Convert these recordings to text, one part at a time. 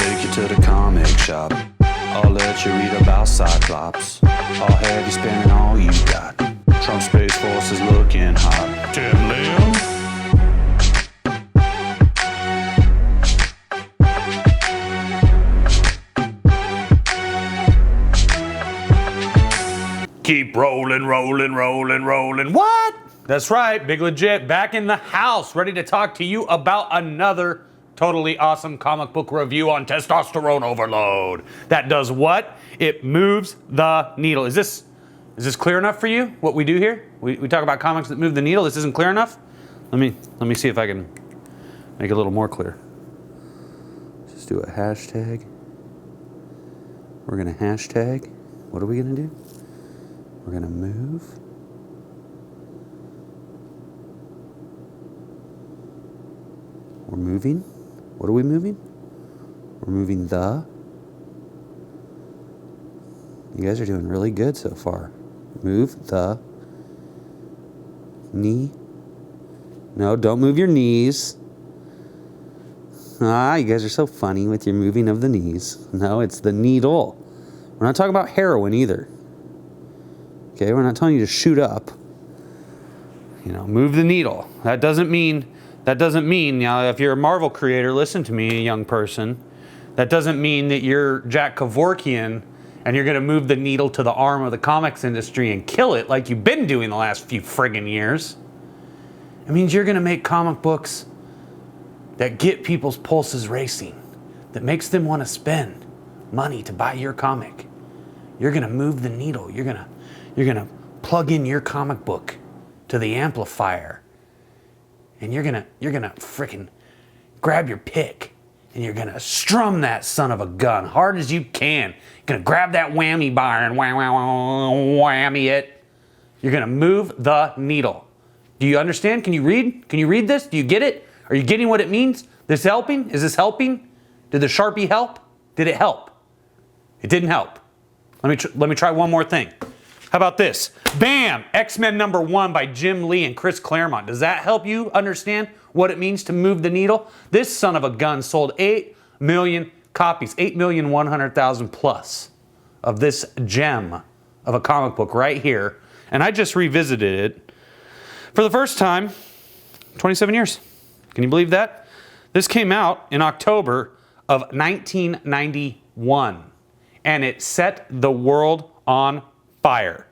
take you to the comic shop. I'll let you read about Cyclops. I'll have you spending all you got. Trump Space Force is looking hot. Jim Lee. Keep rolling, rolling, rolling, rolling. What? That's right, Big Legit, back in the house, ready to talk to you about another totally awesome comic book review on Testosterone Overload. That does what? It moves the needle. Is this clear enough for you, what we do here? We talk about comics that move the needle. This isn't clear enough? Let me see if I can make it a little more clear. Just do a hashtag. We're gonna hashtag. What are we gonna do? We're gonna move. We're moving. What are we moving? We're moving the. You guys are doing really good so far. Move the knee. No, don't move your knees. Ah, you guys are so funny with your moving of the knees. No, it's the needle. We're not talking about heroin either. Okay, we're not telling you to shoot up. You know, move the needle. That doesn't mean, now if you're a Marvel creator, listen to me, young person. That doesn't mean that you're Jack Kevorkian and you're gonna move the needle to the arm of the comics industry and kill it like you've been doing the last few friggin' years. It means you're gonna make comic books that get people's pulses racing, that makes them wanna spend money to buy your comic. You're gonna move the needle. You're gonna plug in your comic book to the amplifier, and you're gonna frickin' grab your pick and you're gonna strum that son of a gun hard as you can. You're gonna grab that whammy bar and whammy it. You're gonna move the needle. Do you understand? Can you read? Can you read this? Do you get it? Are you getting what it means? This helping? Is this helping? Did the Sharpie help? Did it help? It didn't help. Let me try one more thing. How about this? Bam! X-Men #1 by Jim Lee and Chris Claremont. Does that help you understand what it means to move the needle? This son of a gun sold 8 million copies, 8,100,000 plus of this gem of a comic book right here. And I just revisited it for the first time, 27 years. Can you believe that? This came out in October of 1991, and it set the world on fire.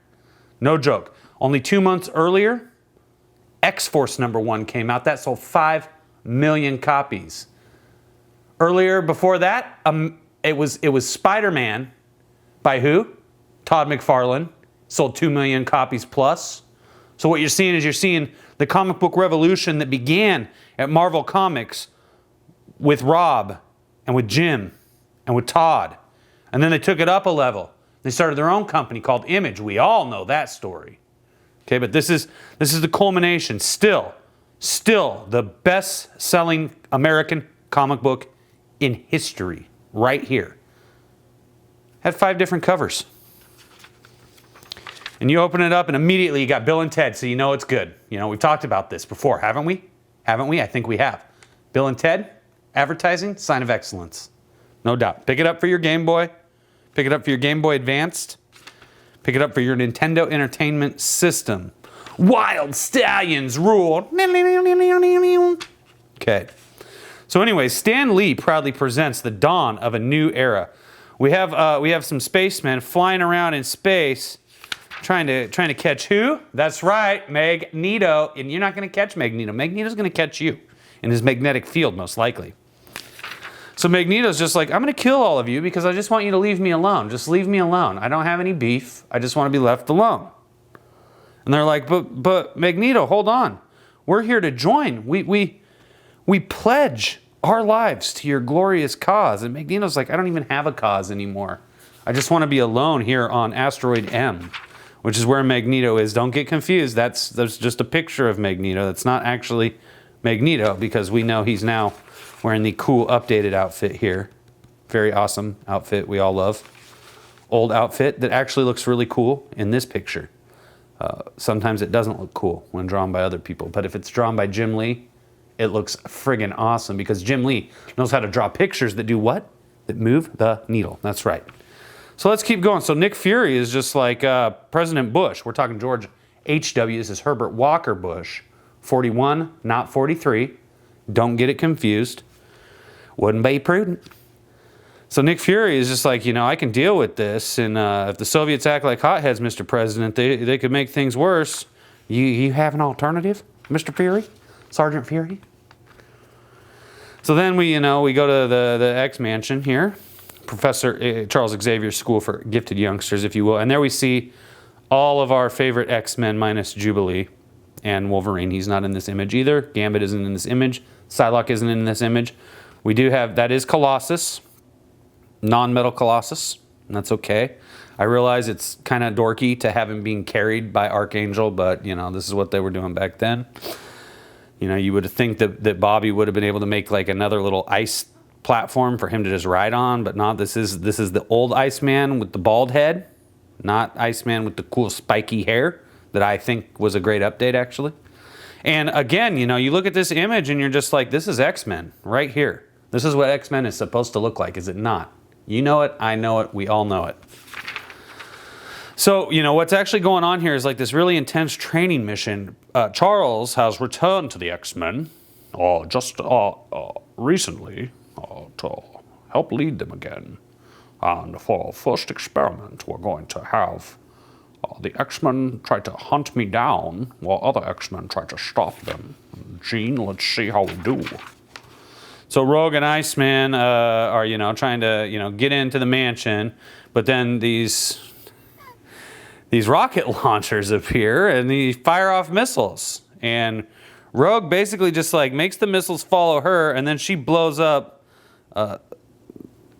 No joke. Only 2 months earlier, X-Force #1 came out. That sold 5 million copies. Earlier, before that, it was Spider-Man by who? Todd McFarlane. Sold 2 million copies plus. So what you're seeing is the comic book revolution that began at Marvel Comics with Rob and with Jim and with Todd. And then they took it up a level. They started their own company called Image. We all know that story. Okay, but this is the culmination. Still the best-selling American comic book in history, right here. Had 5 different covers. And you open it up and immediately you got Bill and Ted, so you know it's good. You know, we've talked about this before, haven't we? Haven't we? I think we have. Bill and Ted, advertising, sign of excellence. No doubt. Pick it up for your Game Boy. Pick it up for your Game Boy Advanced. Pick it up for your Nintendo Entertainment System. Wild Stallions rule. Okay. So anyway, Stan Lee proudly presents the dawn of a new era. We have some spacemen flying around in space, trying to catch who? That's right, Magneto. And you're not going to catch Magneto. Magneto's going to catch you in his magnetic field, most likely. So Magneto's just like, I'm going to kill all of you because I just want you to leave me alone. Just leave me alone. I don't have any beef. I just want to be left alone. And they're like, but Magneto, hold on. We're here to join. We pledge our lives to your glorious cause. And Magneto's like, I don't even have a cause anymore. I just want to be alone here on asteroid M, which is where Magneto is. Don't get confused. That's just a picture of Magneto. That's not actually Magneto, because we know he's now wearing the cool updated outfit here. Very awesome outfit we all love. Old outfit that actually looks really cool in this picture. Sometimes it doesn't look cool when drawn by other people, but if it's drawn by Jim Lee, it looks friggin' awesome, because Jim Lee knows how to draw pictures that do what? that move the needle. That's right. So let's keep going. So Nick Fury is just like President Bush. We're talking George H.W. This is Herbert Walker Bush. 41, not 43. Don't get it confused. Wouldn't be prudent. So Nick Fury is just like, I can deal with this. And if the Soviets act like hotheads, Mr. President, they could make things worse. You have an alternative, Mr. Fury? Sergeant Fury? So then we go to the X Mansion here. Professor Charles Xavier's School for Gifted Youngsters, if you will. And there we see all of our favorite X-Men minus Jubilee and Wolverine. He's not in this image either. Gambit isn't in this image. Psylocke isn't in this image. We do have, that is Colossus. Non-metal Colossus. And that's okay. I realize it's kind of dorky to have him being carried by Archangel, but, this is what they were doing back then. You would think that Bobby would have been able to make like another little ice platform for him to just ride on, but not. This is the old Iceman with the bald head, not Iceman with the cool spiky hair that I think was a great update actually. And again, you look at this image and you're just like, this is X-Men right here. This is what X-Men is supposed to look like, is it not? You know it, I know it, we all know it. So, what's actually going on here is like this really intense training mission. Charles has returned to the X-Men just recently to help lead them again. And for our first experiment, we're going to have the X-Men try to hunt me down while other X-Men try to stop them. Jean, let's see how we do. So Rogue and Iceman are, trying to, get into the mansion, but then these rocket launchers appear and they fire off missiles. And Rogue basically just like makes the missiles follow her, and then she blows up the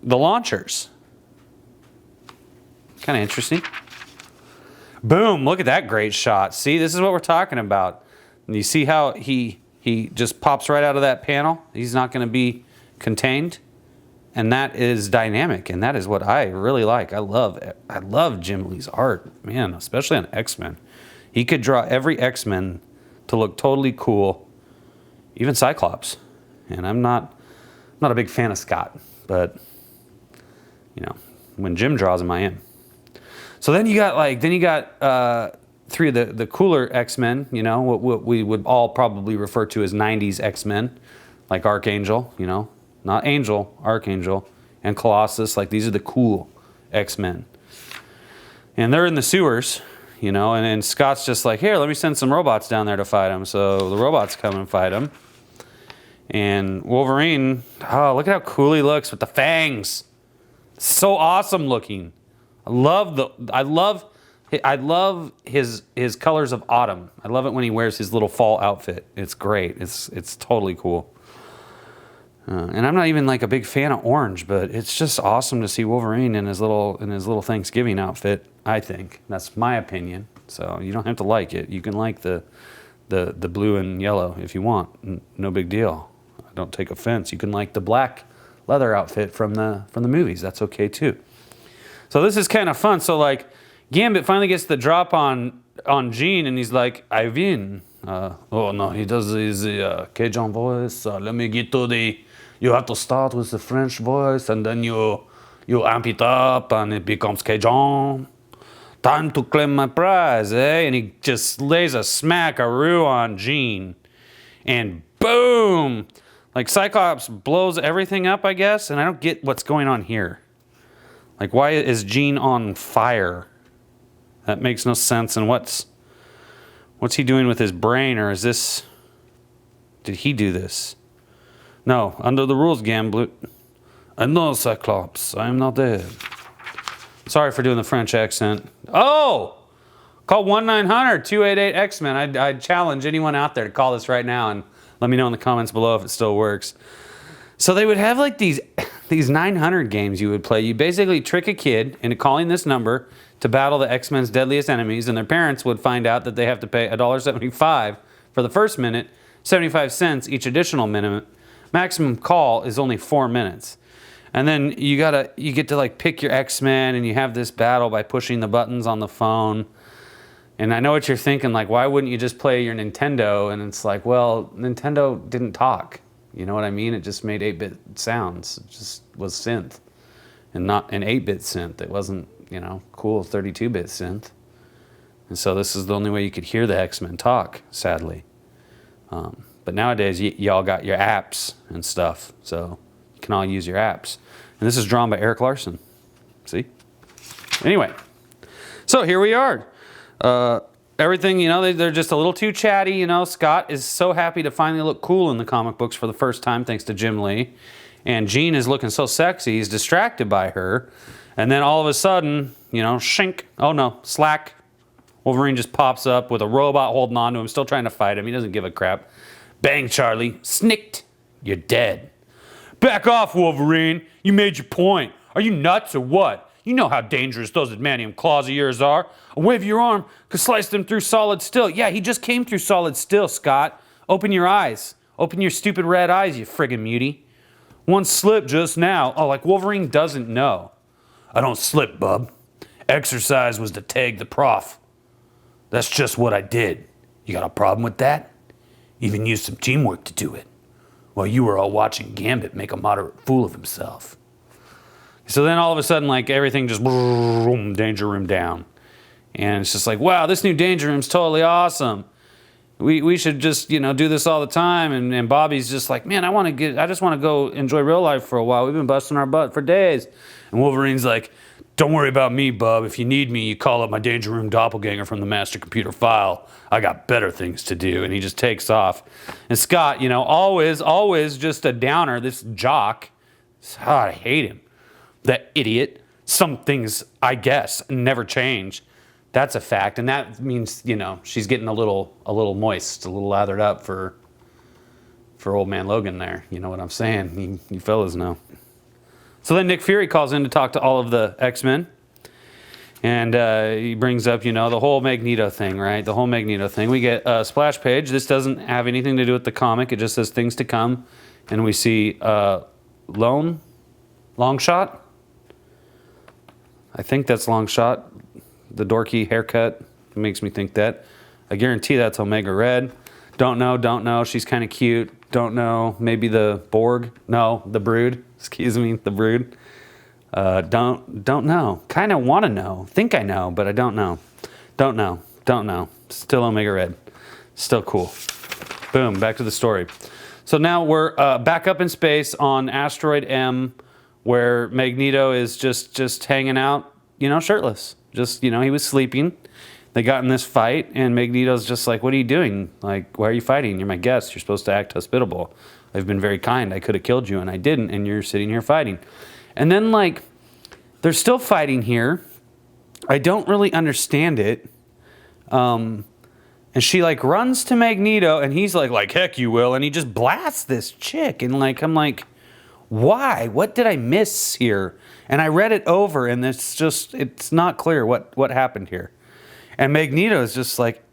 launchers. Kind of interesting. Boom, look at that great shot. See, this is what we're talking about. And you see how he just pops right out of that panel? He's not going to be contained. And that is dynamic, and that is what I really like. I love Jim Lee's art, man, especially on X-Men. He could draw every X-Men to look totally cool, even Cyclops. And I'm not a big fan of Scott, but when Jim draws him, I am. So then you got three of the cooler X-Men, what we would all probably refer to as 90s X-Men, like Archangel, not Angel, Archangel, and Colossus. Like, these are the cool X-Men. And they're in the sewers, and Scott's just like, here, let me send some robots down there to fight them. So the robots come and fight him. And Wolverine, oh, look at how cool he looks with the fangs. So awesome looking. I love his colors of autumn. I love it when he wears his little fall outfit. It's great. It's totally cool. And I'm not even like a big fan of orange, but it's just awesome to see Wolverine in his little Thanksgiving outfit. I think that's my opinion. So you don't have to like it. You can like the blue and yellow if you want. No big deal. I don't take offense. You can like the black leather outfit from the movies. That's okay too. So this is kind of fun. So like Gambit finally gets the drop on Jean, and he's like, I win. Oh no, he does his Cajun voice. Let me get to you have to start with the French voice, and then you amp it up, and it becomes Cajun. Time to claim my prize, eh? And he just lays a smackaroo on Jean. And boom! Like, Cyclops blows everything up, I guess, and I don't get what's going on here. Like, why is Jean on fire? That makes no sense. And what's he doing with his brain, or is this... Did he do this? No, under the rules, Gambit. I know, Cyclops. I am not dead. Sorry for doing the French accent. Oh! Call 1-900-288-X-Men. I'd challenge anyone out there to call this right now and let me know in the comments below if it still works. So they would have like these 900 games you would play. You basically trick a kid into calling this number to battle the X-Men's deadliest enemies, and their parents would find out that they have to pay $1.75 for the first minute, 75 cents each additional minute. Maximum call is only 4 minutes. And then you get to like pick your X-Men, and you have this battle by pushing the buttons on the phone. And I know what you're thinking, like, why wouldn't you just play your Nintendo? And it's like, well, Nintendo didn't talk. You know what I mean? It just made 8-bit sounds. It just was synth. and not an 8-bit synth. It wasn't, you know, cool 32-bit synth. And so this is the only way you could hear the X-Men talk, sadly. But nowadays, y'all got your apps and stuff, so you can all use your apps. And this is drawn by Eric Larson. See? Anyway, so here we are. Everything, you know, they're just a little too chatty, you know. Scott is so happy to finally look cool in the comic books for the first time, thanks to Jim Lee. And Jean is looking so sexy, he's distracted by her. And then all of a sudden, you know, shink, oh no, slack. Wolverine just pops up with a robot holding on to him, still trying to fight him. He doesn't give a crap. Bang, Charlie. Snicked. You're dead. Back off, Wolverine. You made your point. Are you nuts or what? You know how dangerous those adamantium claws of yours are. A wave of your arm could slice them through solid steel. Yeah, he just came through solid steel, Scott. Open your eyes. Open your stupid red eyes, you friggin' mutie. One slip just now. Oh, like Wolverine doesn't know. I don't slip, bub. Exercise was to tag the prof. That's just what I did. You got a problem with that? Even used some teamwork to do it. While you were all watching Gambit make a moderate fool of himself. So then all of a sudden, like, everything just boom, Danger Room down. And it's just like, wow, this new Danger Room's totally awesome. We should just, you know, do this all the time. And Bobby's just like, man, I just want to go enjoy real life for a while. We've been busting our butt for days. And Wolverine's like, don't worry about me, bub. If you need me, you call up my Danger Room doppelganger from the master computer file. I got better things to do. And he just takes off. And Scott, you know, always just a downer, this jock. God, I hate him. That idiot. Some things, I guess, never change. That's a fact. And that means, you know, she's getting a little moist, a little lathered up for old man Logan there. You know what I'm saying? You fellas know. So then Nick Fury calls in to talk to all of the X-Men. And he brings up, you know, the whole Magneto thing, right? The whole Magneto thing. We get a splash page. This doesn't have anything to do with the comic. It just says things to come. And we see Longshot. I think that's Longshot. The dorky haircut makes me think that. I guarantee that's Omega Red. Don't know. She's kind of cute. Don't know. Maybe the Borg. No, the Brood. Excuse me, the Brood. Don't know. Kind of want to know. Think I know, but I don't know. Don't know. Still Omega Red. Still cool. Boom, back to the story. So now we're back up in space on Asteroid M, where Magneto is just hanging out, you know, shirtless. Just, you know, he was sleeping. They got in this fight, and Magneto's just like, what are you doing? Like, why are you fighting? You're my guest. You're supposed to act hospitable. I've been very kind. I could have killed you, and I didn't, and you're sitting here fighting. And then, like, they're still fighting here. I don't really understand it. And she, like, runs to Magneto, and he's like, heck you will, and he just blasts this chick. And, like, I'm like, why? What did I miss here? And I read it over, and it's not clear what happened here. And Magneto is just like,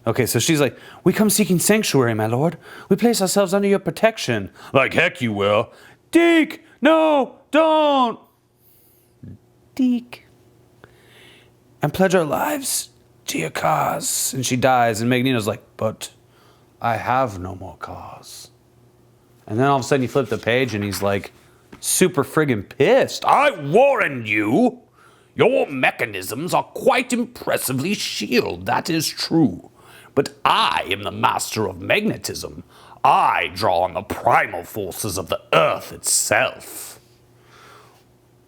okay, so she's like, we come seeking sanctuary, my lord. We place ourselves under your protection. Like, heck you will. Deke, no, don't. Deke. And pledge our lives to your cause. And she dies, and Magneto's like, but I have no more cause. And then all of a sudden you flip the page, and he's like, super friggin' pissed. I warned you. Your mechanisms are quite impressively shielded, that is true. But I am the master of magnetism. I draw on the primal forces of the earth itself.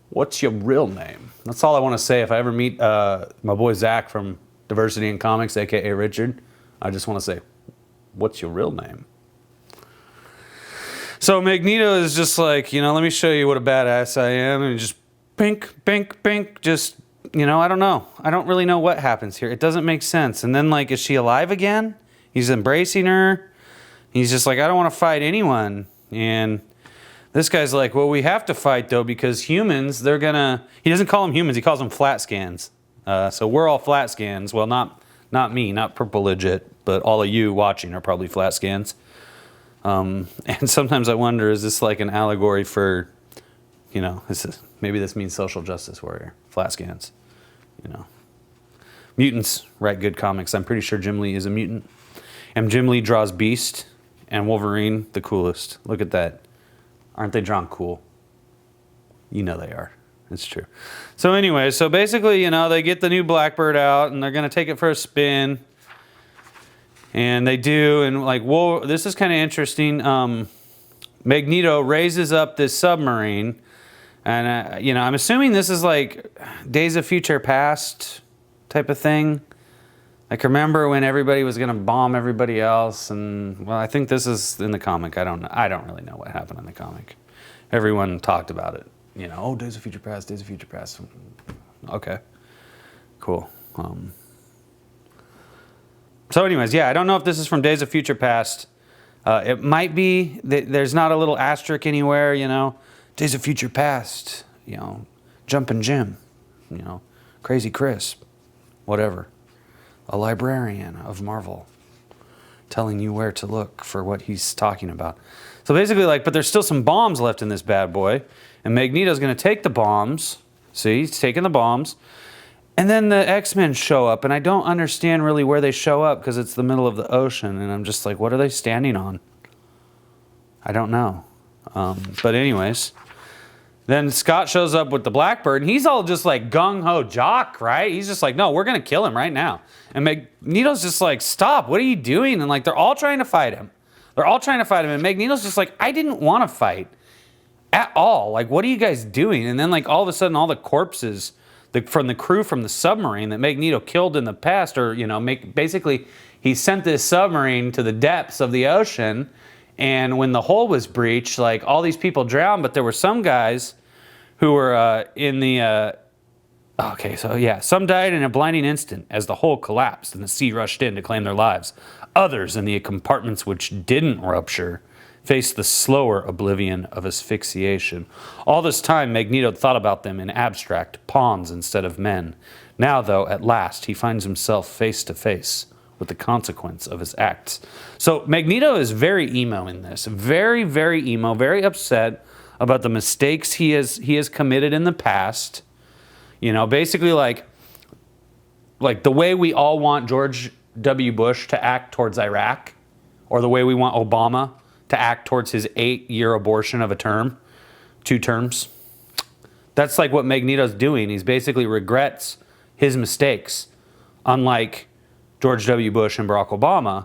What's your real name? That's all I want to say. If I ever meet my boy Zach from Diversity in Comics, a.k.a. Richard, I just want to say, what's your real name? So Magneto is just like, you know, let me show you what a badass I am. And just bink, just, you know, I don't know. I don't really know what happens here. It doesn't make sense. And then, like, is she alive again? He's embracing her. He's just like, I don't want to fight anyone. And this guy's like, well, we have to fight, though, because humans, they're going to... He doesn't call them humans. He calls them flat scans. So we're all flat scans. Well, not me, not Purple Legit, but all of you watching are probably flat scans. And sometimes I wonder, is this like an allegory for, you know, maybe this means social justice warrior, flat scans, you know. Mutants write good comics. I'm pretty sure Jim Lee is a mutant. And Jim Lee draws Beast and Wolverine the coolest. Look at that. Aren't they drawn cool? You know they are. It's true. So anyway, so basically, you know, they get the new Blackbird out and they're going to take it for a spin. And they do. And like, whoa, this is kind of interesting. Magneto raises up this submarine. And, you know, I'm assuming this is like Days of Future Past type of thing. Like, remember when everybody was going to bomb everybody else? And, well, I think this is in the comic. I don't really know what happened in the comic. Everyone talked about it. You know, oh, Days of Future Past, Days of Future Past. Okay, cool. So anyways, yeah, I don't know if this is from Days of Future Past. It might be. There's not a little asterisk anywhere, you know. Days of Future Past, you know, Jumpin' Jim, you know, Crazy Chris, whatever. A librarian of Marvel telling you where to look for what he's talking about. So basically, like, but there's still some bombs left in this bad boy. And Magneto's going to take the bombs. See, he's taking the bombs. And then the X-Men show up. And I don't understand really where they show up because it's the middle of the ocean. And I'm just like, what are they standing on? I don't know. But anyways, then Scott shows up with the Blackbird. And he's all just like gung-ho jock, right? He's just like, no, we're going to kill him right now. And Magneto's just like, stop. What are you doing? And like, they're all trying to fight him. And Magneto's just like, I didn't want to fight. At all. Like, what are you guys doing? And then, like, all of a sudden, all the corpses from the crew from the submarine that Magneto killed in the past, or, you know, basically, he sent this submarine to the depths of the ocean, and when the hull was breached, like, all these people drowned, but there were some guys who were in the... okay, so, yeah, some died in a blinding instant as the hull collapsed and the sea rushed in to claim their lives. Others in the compartments which didn't rupture faced the slower oblivion of asphyxiation. All this time, Magneto thought about them in abstract, pawns instead of men. Now, though, at last, he finds himself face to face with the consequence of his acts. So Magneto is very emo in this. Very, very emo, very upset about the mistakes he has committed in the past. You know, basically like the way we all want George W. Bush to act towards Iraq, or the way we want Obama to act towards his 8-year abortion of a term, 2 terms. That's like what Magneto's doing. He's basically regrets his mistakes, unlike George W. Bush and Barack Obama,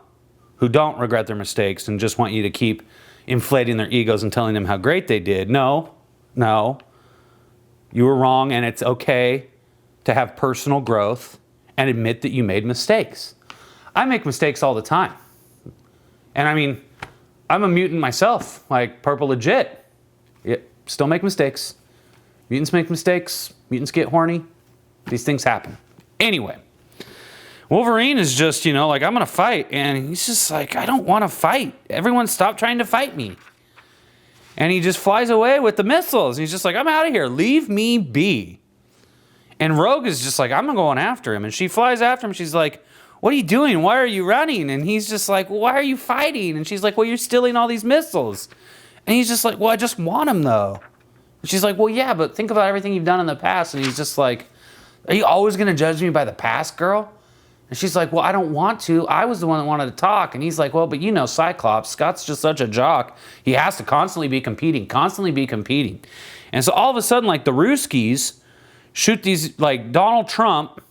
who don't regret their mistakes and just want you to keep inflating their egos and telling them how great they did. No, you were wrong, and it's okay to have personal growth and admit that you made mistakes. I make mistakes all the time. And I mean, I'm a mutant myself, like Purple legit. Yeah, still make mistakes. Mutants make mistakes. Mutants get horny. These things happen. Anyway, Wolverine is just, you know, like, I'm going to fight. And he's just like, I don't want to fight. Everyone stop trying to fight me. And he just flies away with the missiles. He's just like, I'm out of here. Leave me be. And Rogue is just like, I'm going after him. And she flies after him. She's like, what are you doing? Why are you running? And he's just like, well, why are you fighting? And she's like, well, you're stealing all these missiles. And he's just like, well, I just want them, though. And she's like, well, yeah, but think about everything you've done in the past. And he's just like, are you always going to judge me by the past, girl? And she's like, well, I don't want to. I was the one that wanted to talk. And he's like, well, but you know, Cyclops, Scott's just such a jock. He has to constantly be competing. And so all of a sudden, like, the Ruskies shoot these, like, Donald Trump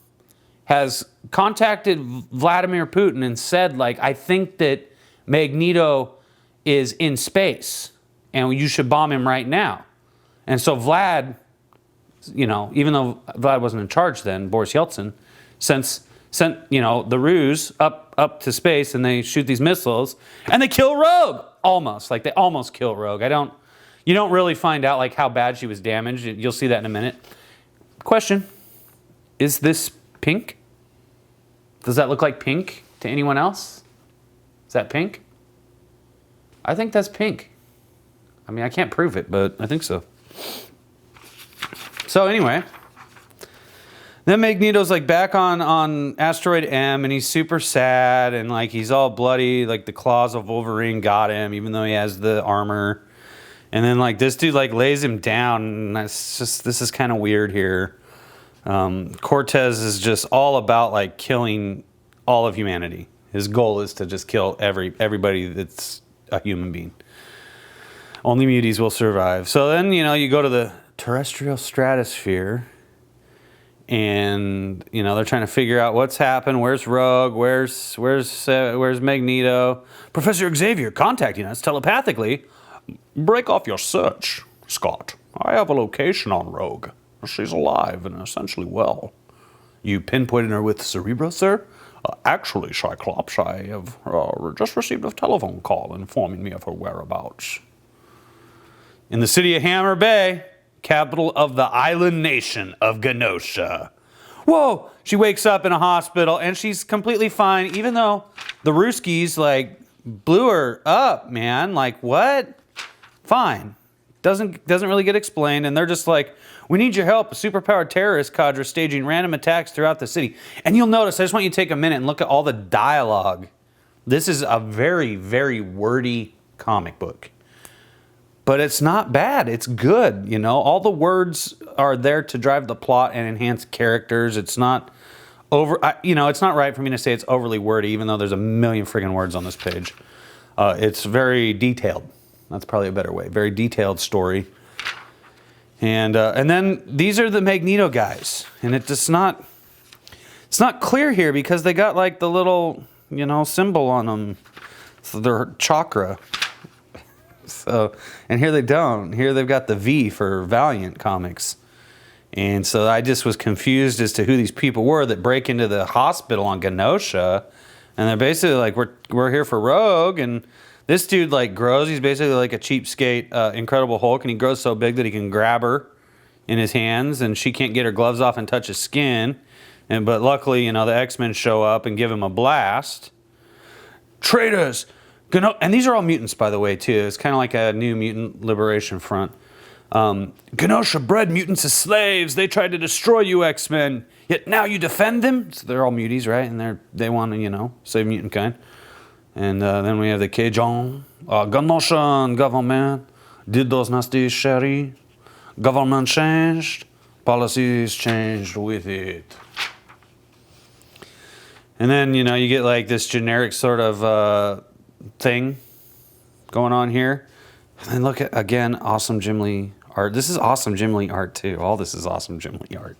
has contacted Vladimir Putin and said, like, I think that Magneto is in space and you should bomb him right now. And so Vlad, you know, even though Vlad wasn't in charge then, Boris Yeltsin sent, you know, the Ruse up to space, and they shoot these missiles and they kill Rogue. Almost. Like, they almost kill Rogue. You don't really find out, like, how bad she was damaged. You'll see that in a minute. Question, is this pink? Does that look like pink to anyone else? Is that pink? I think that's pink. I mean, I can't prove it, but I think so. So anyway, then Magneto's like back on Asteroid M, and he's super sad, and like he's all bloody, like the claws of Wolverine got him, even though he has the armor. And then like this dude like lays him down, and this is kind of weird here. Cortez is just all about like killing all of humanity. His goal is to just kill everybody that's a human being. Only muties will survive. So then, you know, you go to the terrestrial stratosphere. And, you know, they're trying to figure out what's happened. Where's Rogue? Where's Magneto? Professor Xavier contacting us telepathically. Break off your search, Scott. I have a location on Rogue. She's alive and essentially well. You pinpointed her with Cerebro, sir? Actually, Cyclops, I have just received a telephone call informing me of her whereabouts. In the city of Hammer Bay, capital of the island nation of Genosha. Whoa! She wakes up in a hospital and she's completely fine, even though the Ruskies, like, blew her up, man. Like, what? Fine. Doesn't really get explained, and they're just like, we need your help. A superpowered terrorist cadre staging random attacks throughout the city. And you'll notice, I just want you to take a minute and look at all the dialogue. This is a very, very wordy comic book. But it's not bad. It's good, you know. All the words are there to drive the plot and enhance characters. It's not it's not right for me to say it's overly wordy, even though there's a million friggin' words on this page. It's very detailed. That's probably a better way. Very detailed story. And then these are the Magneto guys. And it's not clear here because they got like the little, you know, symbol on them. So their chakra. So, and here they don't. Here they've got the V for Valiant Comics. And so I just was confused as to who these people were that break into the hospital on Genosha. And they're basically like, we're here for Rogue. And this dude like grows. He's basically like a cheapskate Incredible Hulk. And he grows so big that he can grab her in his hands. And she can't get her gloves off and touch his skin. But luckily, you know, the X-Men show up and give him a blast. Traitors! And these are all mutants, by the way, too. It's kind of like a new mutant liberation front. Genosha bred mutants as slaves. They tried to destroy you, X-Men. Yet now you defend them? So they're all muties, right? And they want to, you know, save mutant kind. And then we have the Cajun. Genosha government did those nasty sherry. Government changed. Policies changed with it. And then, you know, you get like this generic sort of thing going on here. And then look at, again, awesome Jim Lee art. This is awesome Jim Lee art, too. All this is awesome Jim Lee art.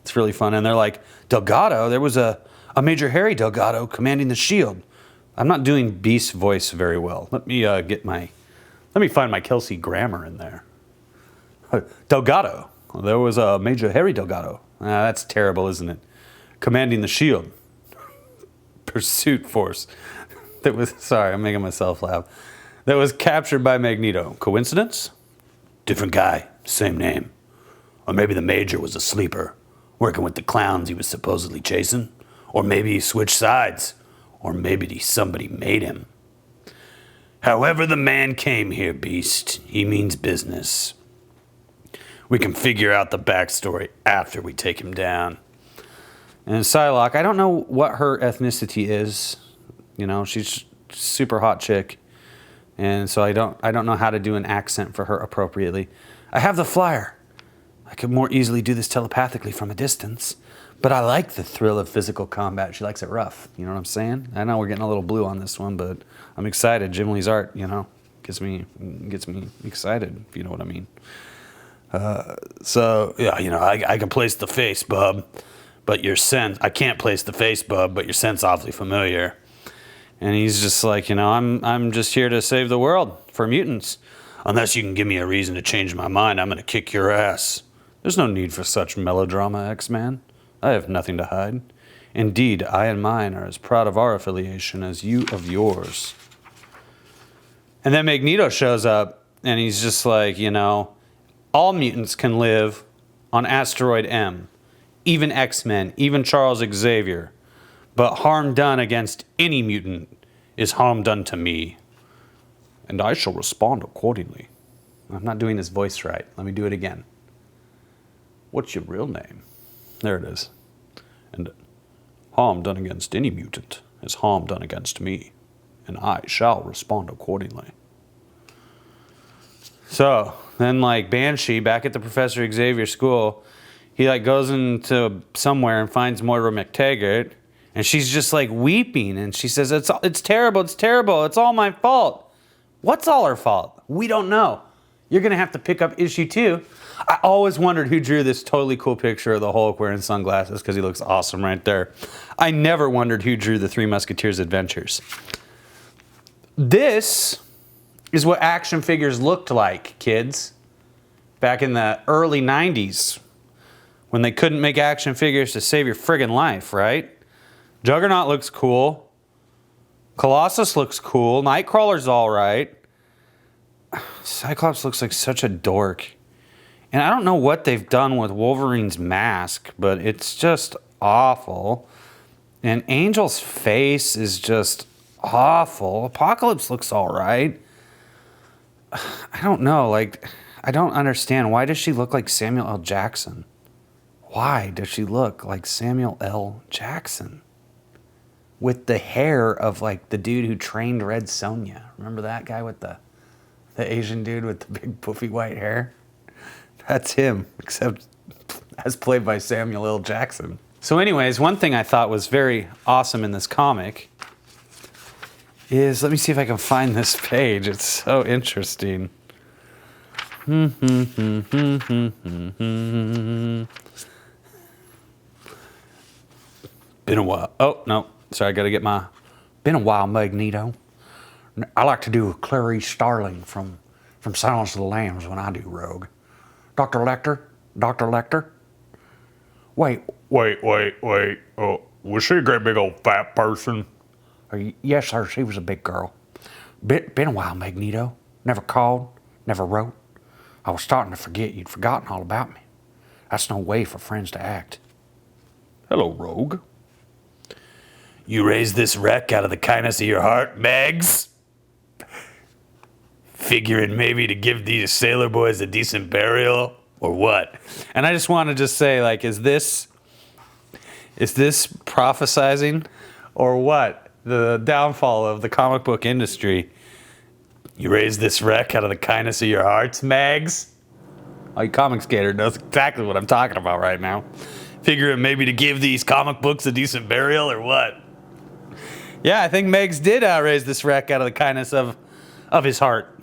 It's really fun. And they're like, Delgado, there was a Major Harry Delgado commanding the shield. I'm not doing Beast's voice very well. Let me find my Kelsey Grammer in there. Delgado, there was a Major Harry Delgado. That's terrible, isn't it? Commanding the shield. Pursuit force. Sorry, I'm making myself laugh. That was captured by Magneto. Coincidence? Different guy, same name. Or maybe the Major was a sleeper, working with the clowns he was supposedly chasing. Or maybe he switched sides. Or maybe somebody made him. However the man came here, Beast, he means business. We can figure out the backstory after we take him down. And Psylocke, I don't know what her ethnicity is. You know, she's a super hot chick. And so I don't know how to do an accent for her appropriately. I have the flyer. I could more easily do this telepathically from a distance. But I like the thrill of physical combat. She likes it rough. You know what I'm saying? I know we're getting a little blue on this one, but I'm excited. Jim Lee's art, you know, gets me excited, if you know what I mean. So, yeah, you know, I can place the face, bub. But your sense, I can't place the face, bub, but your sense awfully familiar. And he's just like, you know, I'm just here to save the world for mutants. Unless you can give me a reason to change my mind, I'm going to kick your ass. There's no need for such melodrama, X-Man. I have nothing to hide. Indeed, I and mine are as proud of our affiliation as you of yours. And then Magneto shows up, and he's just like, you know, all mutants can live on Asteroid M. Even X-Men, even Charles Xavier. But harm done against any mutant is harm done to me. And I shall respond accordingly. I'm not doing this voice right. Let me do it again. What's your real name? There it is. And harm done against any mutant is harm done against me. And I shall respond accordingly. So, then like Banshee, back at the Professor Xavier school, he like goes into somewhere and finds Moira McTaggart, and she's just like weeping, and she says, it's terrible, it's all my fault. What's all her fault? We don't know. You're going to have to pick up issue 2. I always wondered who drew this totally cool picture of the Hulk wearing sunglasses because he looks awesome right there. I never wondered who drew the Three Musketeers Adventures. This is what action figures looked like, kids, back in the early 90s when they couldn't make action figures to save your friggin' life, right? Juggernaut looks cool. Colossus looks cool. Nightcrawler's all right. Cyclops looks like such a dork. And I don't know what they've done with Wolverine's mask, but it's just awful. And Angel's face is just awful. Apocalypse looks all right. I don't know, like, I don't understand. Why does she look like Samuel L. Jackson? Why does she look like Samuel L. Jackson? With the hair of, like, the dude who trained Red Sonja. Remember that guy with the Asian dude with the big poofy white hair? That's him, except as played by Samuel L. Jackson. So anyways, one thing I thought was very awesome in this comic is, let me see if I can find this page. It's so interesting. Been a while. Oh, no. Sorry, I got to get my... Been a while, Magneto. I like to do Clarice Starling from Silence of the Lambs when I do Rogue. Dr. Lecter? Dr. Lecter? Wait. Oh, was she a great big old fat person? Yes, sir. She was a big girl. Been a while, Magneto. Never called, never wrote. I was starting to forget you'd forgotten all about me. That's no way for friends to act. Hello, Rogue. You raised this wreck out of the kindness of your heart, Megs? Figuring maybe to give these sailor boys a decent burial, or what? And I just want to just say, like, is this prophesizing or what? The downfall of the comic book industry. You raised this wreck out of the kindness of your hearts, Megs? Oh, you comic skater knows exactly what I'm talking about right now. Figuring maybe to give these comic books a decent burial, or what? Yeah, I think Megs did raise this wreck out of the kindness of his heart.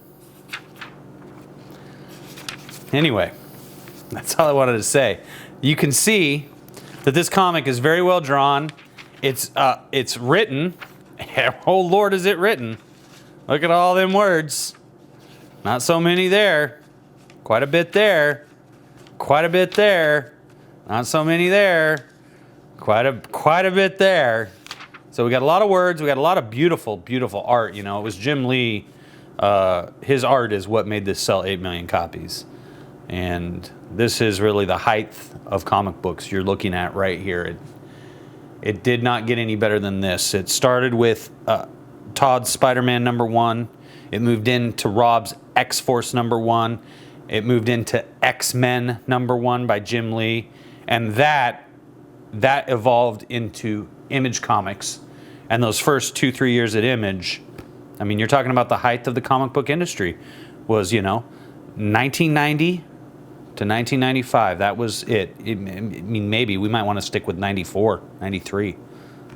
Anyway, that's all I wanted to say. You can see that this comic is very well drawn. It's written. Oh Lord, is it written? Look at all them words. Not so many there. Quite a bit there. Quite a bit there. Not so many there. Quite a bit there. So we got a lot of words. We got a lot of beautiful, beautiful art. You know, it was Jim Lee. His art is what made this sell 8 million copies. And this is really the height of comic books you're looking at right here. It did not get any better than this. It started with Todd's Spider-Man #1. It moved into Rob's X-Force #1. It moved into X-Men #1 by Jim Lee. And that evolved into Image Comics. And those first 2-3 years at Image, I mean, you're talking about the height of the comic book industry was, 1990 to 1995. That was it. I mean, maybe we might want to stick with 94, 93.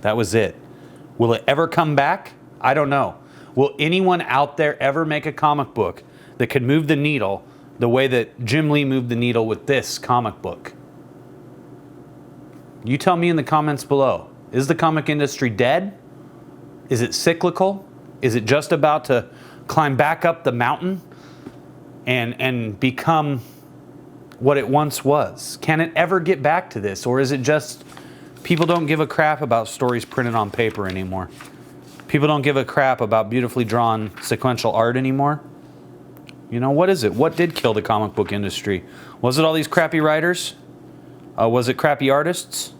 That was it. Will it ever come back? I don't know. Will anyone out there ever make a comic book that could move the needle the way that Jim Lee moved the needle with this comic book? You tell me in the comments below. Is the comic industry dead? Is it cyclical? Is it just about to climb back up the mountain and become what it once was? Can it ever get back to this? Or is it just people don't give a crap about stories printed on paper anymore? People don't give a crap about beautifully drawn sequential art anymore? What is it? What did kill the comic book industry? Was it all these crappy writers? Was it crappy artists?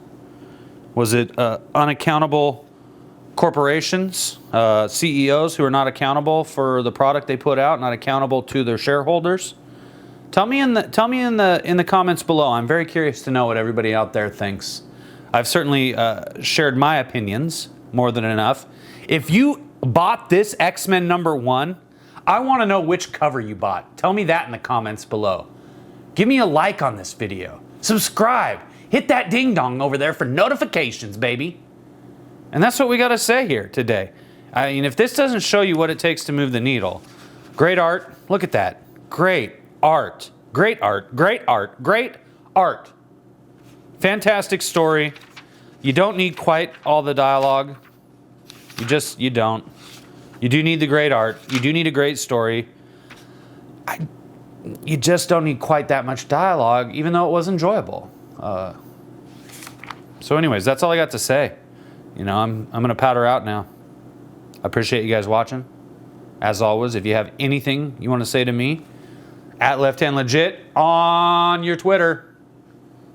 Was it unaccountable corporations, CEOs who are not accountable for the product they put out, not accountable to their shareholders? Tell me in the comments below. I'm very curious to know what everybody out there thinks. I've certainly shared my opinions more than enough. If you bought this X-Men #1, I want to know which cover you bought. Tell me that in the comments below. Give me a like on this video. Subscribe. Hit that ding dong over there for notifications, baby. And that's what we got to say here today. I mean, if this doesn't show you what it takes to move the needle, great art. Look at that. Great. art. Great art. Great art. Great art. Fantastic story. You don't need quite all the dialogue. You don't. You do need the great art. You do need a great story. You just don't need quite that much dialogue, even though it was enjoyable. So anyways, that's all I got to say. You know, I'm going to powder out now. I appreciate you guys watching. As always, if you have anything you want to say to me, at Left Hand Legit on your Twitter.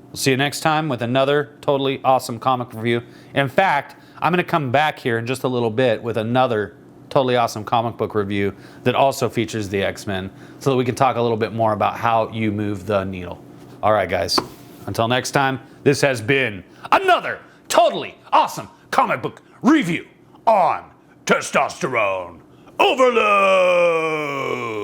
We'll see you next time with another totally awesome comic review. In fact, I'm going to come back here in just a little bit with another totally awesome comic book review that also features the X-Men, so that we can talk a little bit more about how you move the needle. All right, guys. Until next time, this has been another totally awesome comic book review on Testosterone Overload.